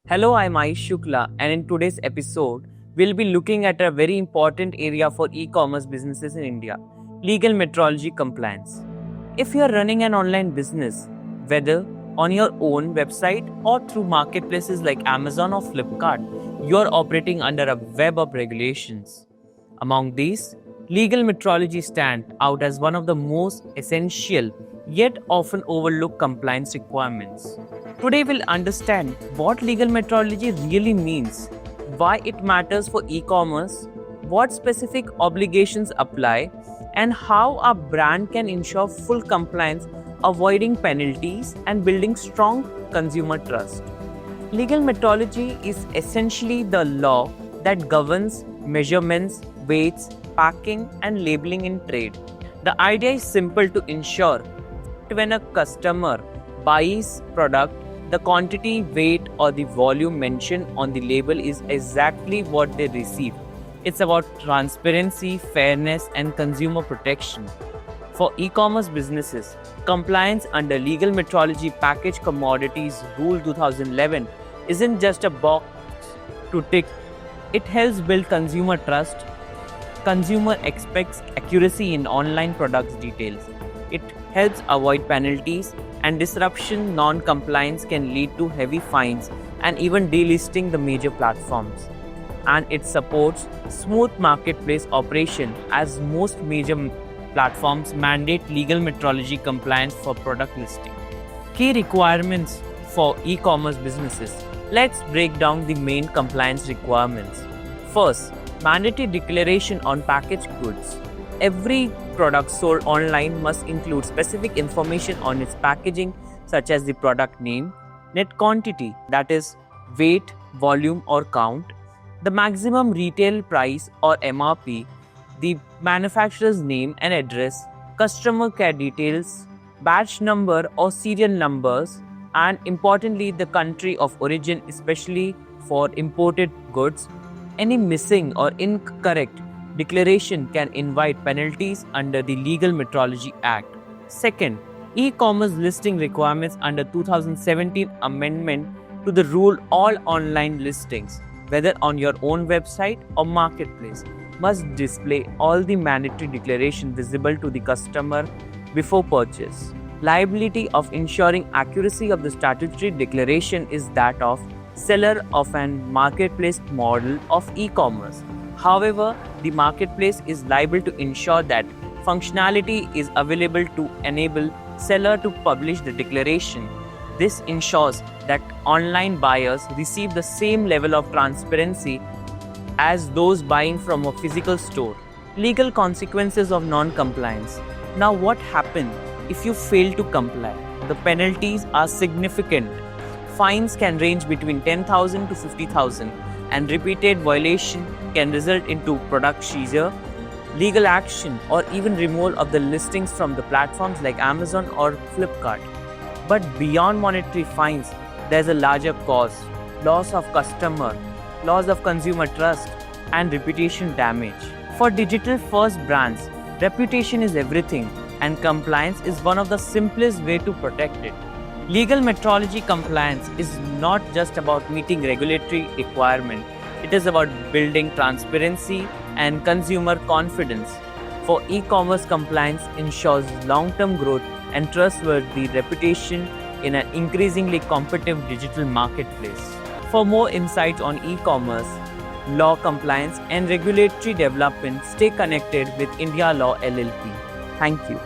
Hello, I'm Aish Shukla, and in today's episode, we'll be looking at a very important area for e commerce businesses in India: legal metrology compliance. If you're running an online business, whether on your own website or through marketplaces like Amazon or Flipkart, you're operating under a web of regulations. Among these, legal metrology stands out as one of the most essential yet often overlooked compliance requirements. Today, we'll understand what legal metrology really means, why it matters for e commerce, what specific obligations apply, and how a brand can ensure full compliance, avoiding penalties, and building strong consumer trust. Legal metrology is essentially the law that governs measurements, weights, packing, and labeling in trade. The idea is simple: to ensure when a customer buys product, the quantity, weight, or the volume mentioned on the label is exactly what they receive. It's about transparency, fairness, and consumer protection. For e-commerce businesses, compliance under legal metrology package commodities rule 2011 isn't just a box to tick. It helps build consumer trust. Consumer expects accuracy in online products details. It helps avoid penalties and disruption. Non-compliance can lead to heavy fines and even delisting the major platforms. And it supports smooth marketplace operation, as most major platforms mandate legal metrology compliance for product listing. Key requirements for e-commerce businesses. Let's break down the main compliance requirements. First, mandatory declaration on packaged goods. Every product sold online must include specific information on its packaging, such as the product name, net quantity, that is, weight, volume, or count, the maximum retail price or MRP, the manufacturer's name and address, customer care details, batch number or serial numbers, and importantly, the country of origin, especially for imported goods. Any missing or incorrect declaration can invite penalties under the Legal Metrology Act. Second, e-commerce listing requirements under 2017 amendment to the rule: all online listings, whether on your own website or marketplace, must display all the mandatory declaration visible to the customer before purchase. Liability of ensuring accuracy of the statutory declaration is that of seller of an marketplace model of e-commerce. However, the marketplace is liable to ensure that functionality is available to enable seller to publish the declaration. This ensures that online buyers receive the same level of transparency as those buying from a physical store. Legal consequences of non-compliance. Now, what happens if you fail to comply? The penalties are significant. Fines can range between 10,000 to 50,000, and repeated violation can result into product seizure, legal action, or even removal of the listings from the platforms like Amazon or Flipkart. But beyond monetary fines, there's a larger cost: loss of customer, loss of consumer trust, and reputation damage. For digital-first brands, reputation is everything, and compliance is one of the simplest ways to protect it. Legal metrology compliance is not just about meeting regulatory requirements. It is about building transparency and consumer confidence. For e-commerce, compliance ensures long-term growth and trustworthy reputation in an increasingly competitive digital marketplace. For more insights on e-commerce, law, compliance, and regulatory development, stay connected with India Law LLP. Thank you.